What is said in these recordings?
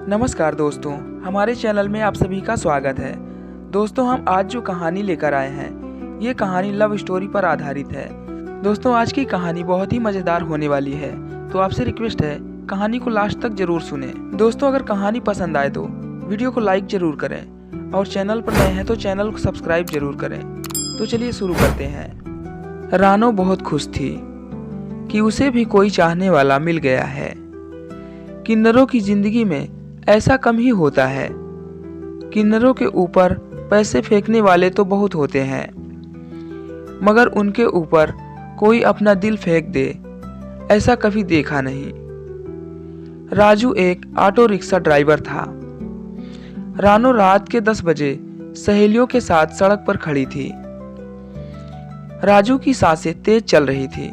नमस्कार दोस्तों, हमारे चैनल में आप सभी का स्वागत है। दोस्तों, हम आज जो कहानी लेकर आए हैं, ये कहानी लव स्टोरी पर आधारित है। दोस्तों, आज की कहानी बहुत ही मज़ेदार होने वाली है, तो आपसे रिक्वेस्ट है कहानी को लास्ट तक जरूर सुनें। दोस्तों, अगर कहानी पसंद आए तो वीडियो को लाइक जरूर करें और चैनल पर नए हैं तो चैनल को सब्सक्राइब जरूर करें। तो चलिए शुरू करते हैं। रानो बहुत खुश थी कि उसे भी कोई चाहने वाला मिल गया है। किन्नरों की जिंदगी में ऐसा कम ही होता है। किन्नरों के ऊपर पैसे फेंकने वाले तो बहुत होते हैं, मगर उनके ऊपर कोई अपना दिल फेंक दे, ऐसा कभी देखा नहीं। राजू एक ऑटो रिक्शा ड्राइवर था। रानो रात के 10 बजे सहेलियों के साथ सड़क पर खड़ी थी। राजू की सांसें तेज चल रही थी।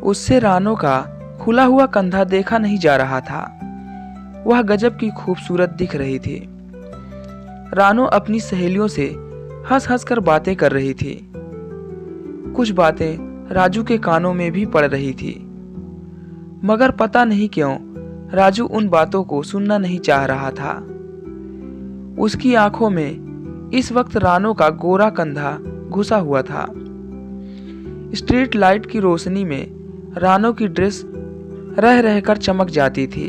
उससे रानो का खुला हुआ कंधा देखा नहीं जा रहा था। वह गजब की खूबसूरत दिख रही थी। रानो अपनी सहेलियों से हंस हंस कर बातें कर रही थी। कुछ बातें राजू के कानों में भी पड़ रही थी, मगर पता नहीं क्यों राजू उन बातों को सुनना नहीं चाह रहा था। उसकी आंखों में इस वक्त रानो का गोरा कंधा घुसा हुआ था। स्ट्रीट लाइट की रोशनी में रानो की ड्रेस रह रहकर चमक जाती थी।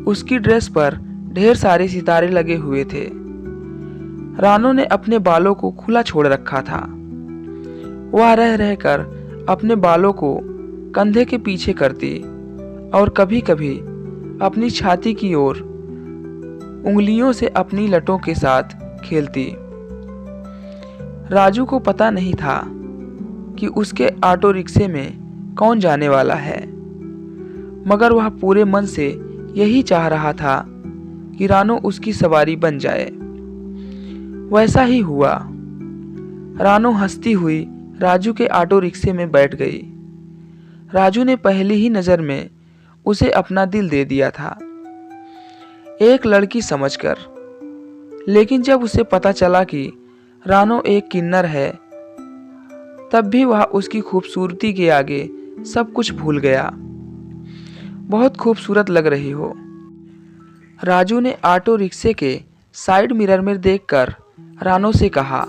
उसकी ड्रेस पर ढेर सारे सितारे लगे हुए थे। रानो ने अपने बालों को खुला छोड़ रखा था। वह रह रहकर अपने बालों को कंधे के पीछे करती और कभी कभी अपनी छाती की ओर उंगलियों से अपनी लटों के साथ खेलती। राजू को पता नहीं था कि उसके ऑटो रिक्शे में कौन जाने वाला है, मगर वह पूरे मन से यही चाह रहा था कि रानो उसकी सवारी बन जाए। वैसा ही हुआ। रानो हंसती हुई राजू के ऑटो रिक्शे में बैठ गई। राजू ने पहली ही नज़र में उसे अपना दिल दे दिया था, एक लड़की समझकर। लेकिन जब उसे पता चला कि रानो एक किन्नर है, तब भी वह उसकी खूबसूरती के आगे सब कुछ भूल गया। बहुत खूबसूरत लग रही हो। राजू ने ऑटो रिक्शे के साइड मिरर में देखकर रानो से कहा।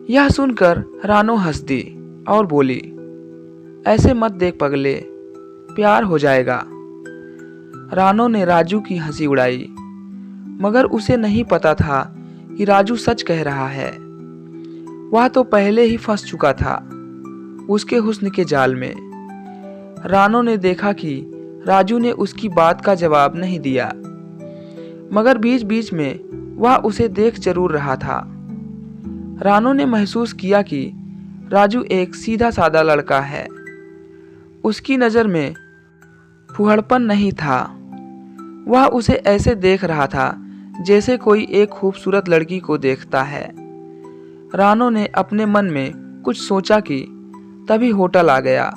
यह सुनकर रानो हंस दी और बोली, ऐसे मत देख पगले, प्यार हो जाएगा। रानो ने राजू की हंसी उड़ाई, मगर उसे नहीं पता था कि राजू सच कह रहा है। वह तो पहले ही फंस चुका था उसके हुस्न के जाल में। रानो ने देखा कि राजू ने उसकी बात का जवाब नहीं दिया, मगर बीच बीच में वह उसे देख जरूर रहा था। रानो ने महसूस किया कि राजू एक सीधा साधा लड़का है। उसकी नज़र में फूहड़पन नहीं था। वह उसे ऐसे देख रहा था जैसे कोई एक खूबसूरत लड़की को देखता है। रानो ने अपने मन में कुछ सोचा कि तभी होटल आ गया।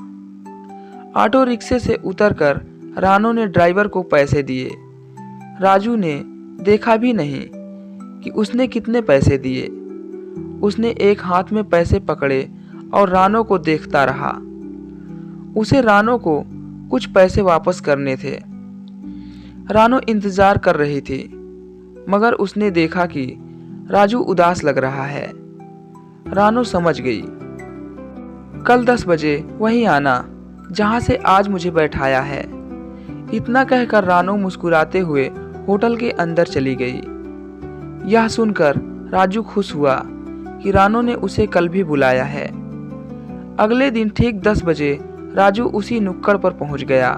ऑटो रिक्शे से उतरकर रानो ने ड्राइवर को पैसे दिए। राजू ने देखा भी नहीं कि उसने कितने पैसे दिए। उसने एक हाथ में पैसे पकड़े और रानो को देखता रहा। उसे रानो को कुछ पैसे वापस करने थे। रानो इंतजार कर रही थी, मगर उसने देखा कि राजू उदास लग रहा है। रानो समझ गई, कल 10 बजे वहीं आना जहां से आज मुझे बैठाया है। इतना कहकर रानो मुस्कुराते हुए होटल के अंदर चली गई। यह सुनकर राजू खुश हुआ कि रानो ने उसे कल भी बुलाया है। अगले दिन ठीक 10 बजे राजू उसी नुक्कड़ पर पहुंच गया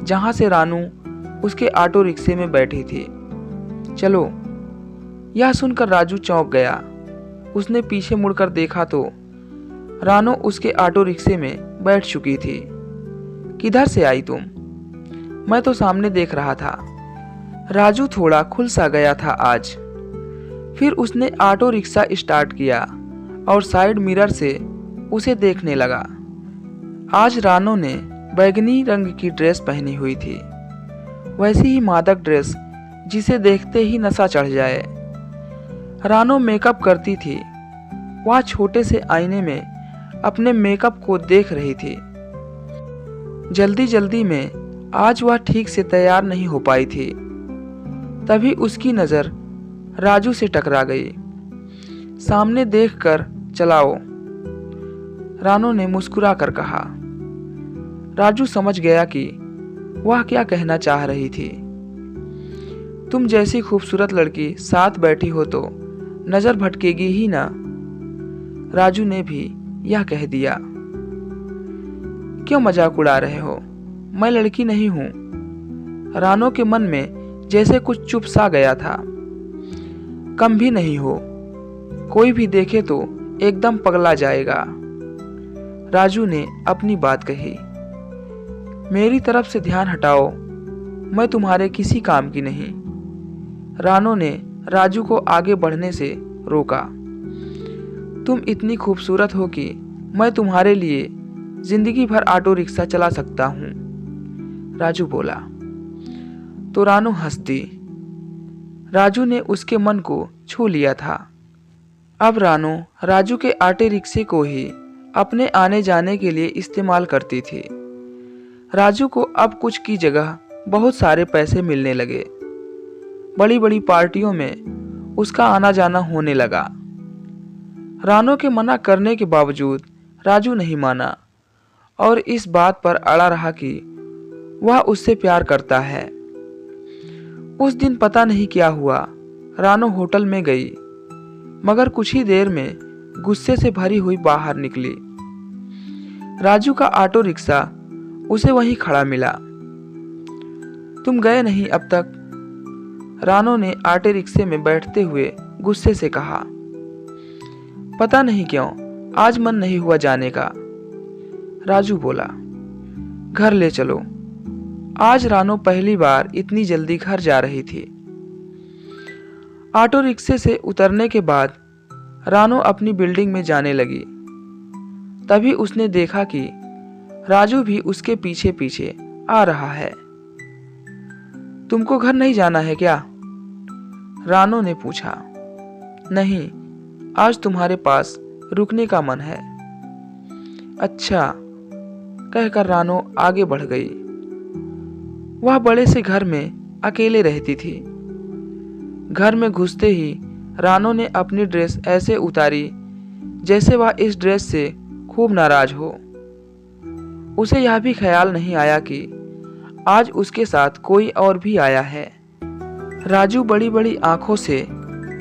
जहां से रानू उसके ऑटो रिक्शे में बैठी थी। चलो, यह सुनकर राजू चौंक गया। उसने पीछे मुड़कर देखा तो रानो उसके ऑटो रिक्शे में बैठ चुकी थी। किधर से आई तुम? मैं तो सामने देख रहा था। राजू थोड़ा खुल सा गया था आज। फिर उसने ऑटो रिक्शा स्टार्ट किया और साइड मिरर से उसे देखने लगा। आज रानो ने बैगनी रंग की ड्रेस पहनी हुई थी, वैसी ही मादक ड्रेस जिसे देखते ही नशा चढ़ जाए। रानो मेकअप करती थी। वह छोटे से आईने में अपने मेकअप को देख रही थी। जल्दी जल्दी में आज वह ठीक से तैयार नहीं हो पाई थी। तभी उसकी नज़र राजू से टकरा गई। सामने देखकर चलाओ, रानू ने मुस्कुरा कर कहा। राजू समझ गया कि वह क्या कहना चाह रही थी। तुम जैसी खूबसूरत लड़की साथ बैठी हो तो नजर भटकेगी ही ना, राजू ने भी यह कह दिया। क्यों मजाक उड़ा रहे हो, मैं लड़की नहीं हूं। रानू के मन में जैसे कुछ चुप सा गया था। कम भी नहीं हो, कोई भी देखे तो एकदम पगला जाएगा, राजू ने अपनी बात कही। मेरी तरफ से ध्यान हटाओ, मैं तुम्हारे किसी काम की नहीं, रानू ने राजू को आगे बढ़ने से रोका। तुम इतनी खूबसूरत हो कि मैं तुम्हारे लिए जिंदगी भर ऑटो रिक्शा चला सकता हूं, राजू बोला। तो रानू हंस दी। राजू ने उसके मन को छू लिया था। अब रानू राजू के ऑटो रिक्शे को ही अपने आने जाने के लिए इस्तेमाल करती थी। राजू को अब कुछ की जगह बहुत सारे पैसे मिलने लगे। बड़ी बड़ी पार्टियों में उसका आना जाना होने लगा। रानू के मना करने के बावजूद राजू नहीं माना और इस बात पर अड़ा रहा कि वह उससे प्यार करता है। उस दिन पता नहीं क्या हुआ, रानू होटल में गई, मगर कुछ ही देर में गुस्से से भरी हुई बाहर निकली। राजू का ऑटो रिक्शा उसे वहीं खड़ा मिला। तुम गए नहीं अब तक, रानू ने ऑटो रिक्शे में बैठते हुए गुस्से से कहा। पता नहीं क्यों आज मन नहीं हुआ जाने का, राजू बोला। घर ले चलो। आज रानू पहली बार इतनी जल्दी घर जा रही थी। ऑटो रिक्शे से उतरने के बाद रानू अपनी बिल्डिंग में जाने लगी। तभी उसने देखा कि राजू भी उसके पीछे पीछे आ रहा है। तुमको घर नहीं जाना है क्या, रानू ने पूछा। नहीं, आज तुम्हारे पास रुकने का मन है। अच्छा, कहकर रानू आगे बढ़ गई। वह बड़े से घर में अकेले रहती थी। घर में घुसते ही रानू ने अपनी ड्रेस ऐसे उतारी जैसे वह इस ड्रेस से खूब नाराज हो। उसे यह भी ख्याल नहीं आया कि आज उसके साथ कोई और भी आया है। राजू बड़ी बड़ी आंखों से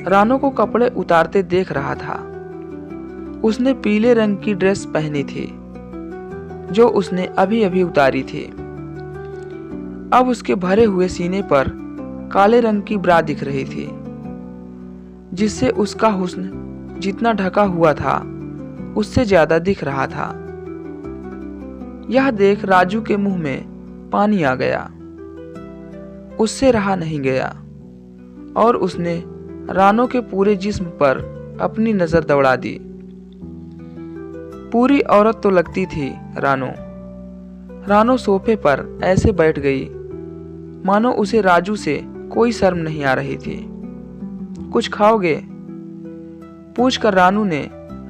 रानू को कपड़े उतारते देख रहा था। उसने पीले रंग की ड्रेस पहनी थी जो उसने अभी अभी उतारी थी। अब उसके भरे हुए सीने पर काले रंग की ब्रा दिख रही थी, जिससे उसका हुस्न जितना ढका हुआ था उससे ज्यादा दिख रहा था। यह देख राजू के मुंह में पानी आ गया। उससे रहा नहीं गया और उसने रानू के पूरे जिस्म पर अपनी नजर दौड़ा दी। पूरी औरत तो लगती थी रानू। रानू सोफे पर ऐसे बैठ गई मानो उसे राजू से कोई शर्म नहीं आ रही थी। कुछ खाओगे, पूछकर रानू ने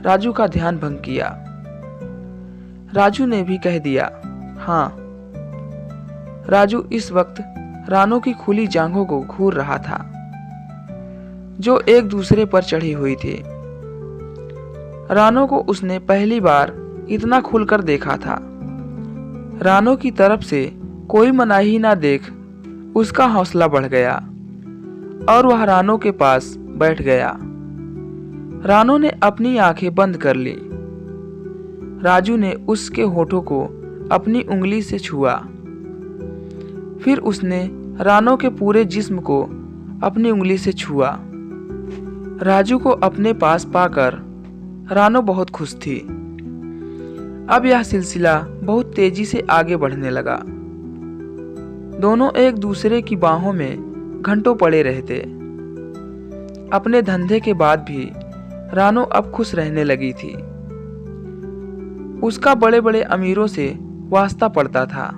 राजू का ध्यान भंग किया। राजू ने भी कह दिया हाँ। राजू इस वक्त रानू की खुली जांघों को घूर रहा था जो एक दूसरे पर चढ़ी हुई थी। रानू को उसने पहली बार इतना खुलकर देखा था। रानू की तरफ से कोई मनाही ना देख उसका हौसला बढ़ गया और वह रानू के पास बैठ गया। रानू ने अपनी आंखें बंद कर ली। राजू ने उसके होठों को अपनी उंगली से छुआ। फिर उसने रानू के पूरे जिस्म को अपनी उंगली से छुआ। राजू को अपने पास पाकर रानू बहुत खुश थी। अब यह सिलसिला बहुत तेजी से आगे बढ़ने लगा। दोनों एक दूसरे की बाहों में घंटों पड़े रहते। अपने धंधे के बाद भी रानू अब खुश रहने लगी थी। उसका बड़े बड़े अमीरों से वास्ता पड़ता था।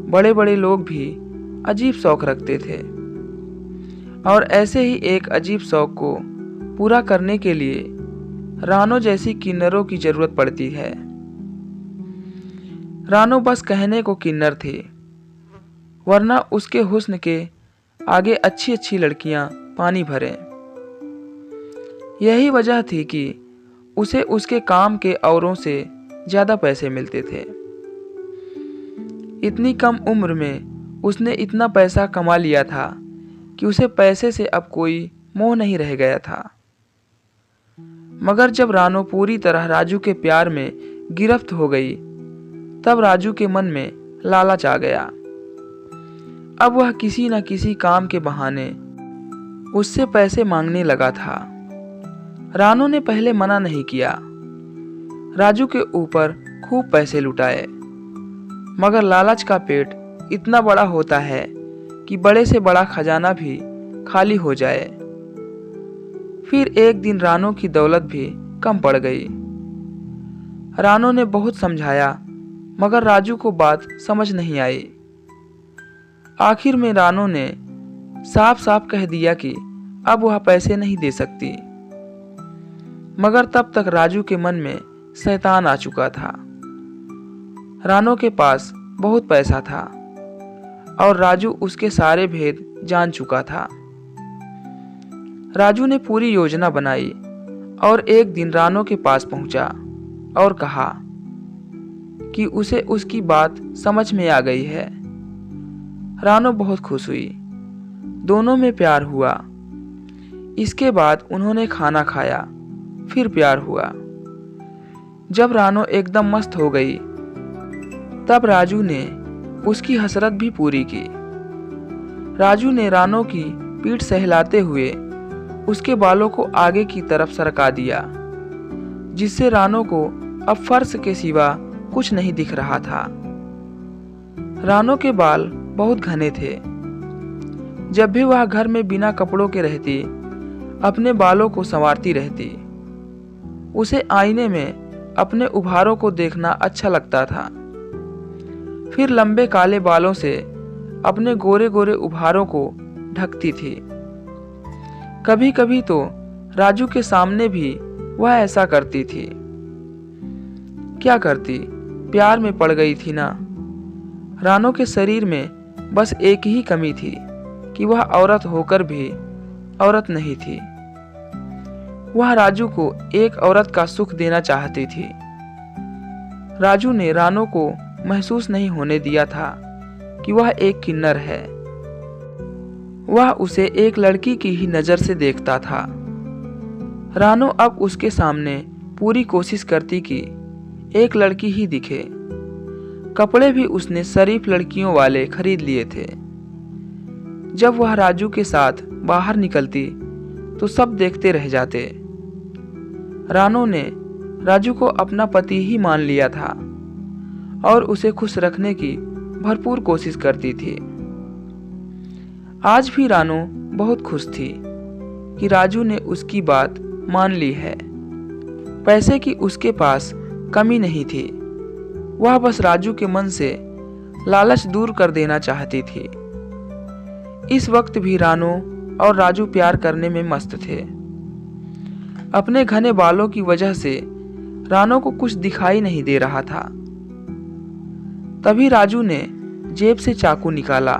बड़े बड़े लोग भी अजीब शौक रखते थे और ऐसे ही एक अजीब शौक को पूरा करने के लिए रानू जैसी किन्नरों की जरूरत पड़ती है। रानू बस कहने को किन्नर थी। वरना उसके हुस्न के आगे अच्छी अच्छी लड़कियां पानी भरें। यही वजह थी कि उसे उसके काम के औरों से ज़्यादा पैसे मिलते थे। इतनी कम उम्र में उसने इतना पैसा कमा लिया था कि उसे पैसे से अब कोई मोह नहीं रह गया था। मगर जब रानो पूरी तरह राजू के प्यार में गिरफ्त हो गई, तब राजू के मन में लालच आ गया। अब वह किसी न किसी काम के बहाने उससे पैसे मांगने लगा था। रानो ने पहले मना नहीं किया, राजू के ऊपर खूब पैसे लुटाए, मगर लालच का पेट इतना बड़ा होता है कि बड़े से बड़ा खजाना भी खाली हो जाए। फिर एक दिन रानो की दौलत भी कम पड़ गई। रानो ने बहुत समझाया, मगर राजू को बात समझ नहीं आई। आखिर में रानो ने साफ साफ कह दिया कि अब वह पैसे नहीं दे सकती। मगर तब तक राजू के मन में शैतान आ चुका था। रानो के पास बहुत पैसा था और राजू उसके सारे भेद जान चुका था। राजू ने पूरी योजना बनाई और एक दिन रानो के पास पहुंचा और कहा कि उसे उसकी बात समझ में आ गई है। रानो बहुत खुश हुई, दोनों में प्यार हुआ। इसके बाद उन्होंने खाना खाया, फिर प्यार हुआ। जब रानो एकदम मस्त हो गई, तब राजू ने उसकी हसरत भी पूरी की। राजू ने रानो की पीठ सहलाते हुए उसके बालों को आगे की तरफ सरका दिया, जिससे रानो को अब फर्श के सिवा कुछ नहीं दिख रहा था। रानो के बाल बहुत घने थे। जब भी वह घर में बिना कपड़ों के रहती, अपने बालों को संवारती रहती। उसे आईने में अपने उभारों को देखना अच्छा लगता था। फिर लंबे काले बालों से अपने गोरे गोरे उभारों को ढकती थी। कभी कभी तो राजू के सामने भी वह ऐसा करती थी। क्या करती, प्यार में पड़ गई थी ना। रानो के शरीर में बस एक ही कमी थी कि वह औरत होकर भी औरत नहीं थी। वह राजू को एक औरत का सुख देना चाहती थी। राजू ने रानो को महसूस नहीं होने दिया था कि वह एक किन्नर है। वह उसे एक लड़की की ही नजर से देखता था। रानो अब उसके सामने पूरी कोशिश करती कि एक लड़की ही दिखे। कपड़े भी उसने शरीफ लड़कियों वाले खरीद लिए थे। जब वह राजू के साथ बाहर निकलती तो सब देखते रह जाते। रानो ने राजू को अपना पति ही मान लिया था और उसे खुश रखने की भरपूर कोशिश करती थी। आज भी रानो बहुत खुश थी कि राजू ने उसकी बात मान ली है। पैसे की उसके पास कमी नहीं थी। वह बस राजू के मन से लालच दूर कर देना चाहती थी। इस वक्त भी रानो और राजू प्यार करने में मस्त थे। अपने घने बालों की वजह से रानो को कुछ दिखाई नहीं दे रहा था। तभी राजू ने जेब से चाकू निकाला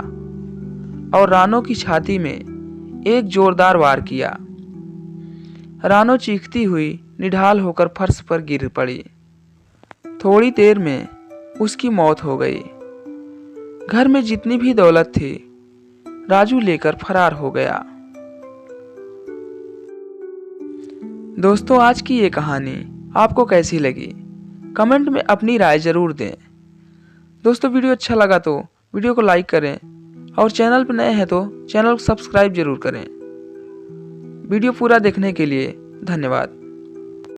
और रानो की छाती में एक जोरदार वार किया। रानो चीखती हुई निढाल होकर फर्श पर गिर पड़ी। थोड़ी देर में उसकी मौत हो गई। घर में जितनी भी दौलत थी, राजू लेकर फरार हो गया। दोस्तों, आज की ये कहानी आपको कैसी लगी? कमेंट में अपनी राय जरूर दें। दोस्तों, वीडियो अच्छा लगा तो वीडियो को लाइक करें और चैनल पर नए हैं तो चैनल को सब्सक्राइब जरूर करें। वीडियो पूरा देखने के लिए धन्यवाद।